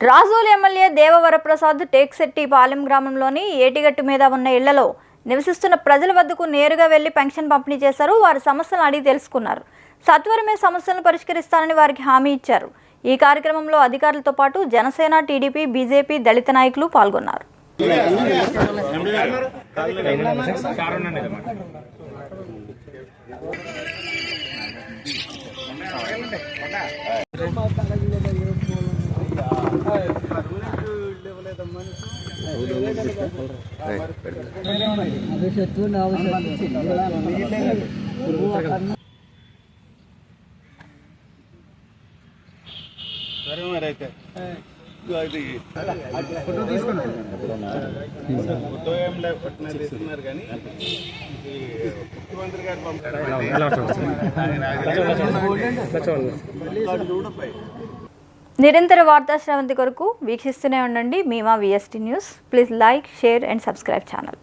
Razole MLA Devavaraprasad టేక్శెట్టి Palem గ్రామంలోని ఏటిగట్టు మీద ఉన్న ఇళ్లలో నివసిస్తున్న ప్రజల వద్దకు నేరుగా వెళ్లి పెన్షన్ పంపిణీ చేశారు. వారి సమస్యలను అడిగి తెలుసుకున్నారు. సత్వరమే సమస్యలను పరిష్కరిస్తారని వారికి హామీ ఇచ్చారు. ఈ కార్యక్రమంలో అధికారులతో పాటు జనసేన, టీడీపీ, బీజేపీ, దళిత నాయకులు పాల్గొన్నారు. సరే మరి అయితే ఫోటో ఏం లేకపోతే తీసుకున్నారు కానీ ముఖ్యమంత్రి గారు నిరంతర వార్తా శ్రవంతి కొరకు వీక్షిస్తూనే ఉండండి మీమా VST news. Please like, share and subscribe channel.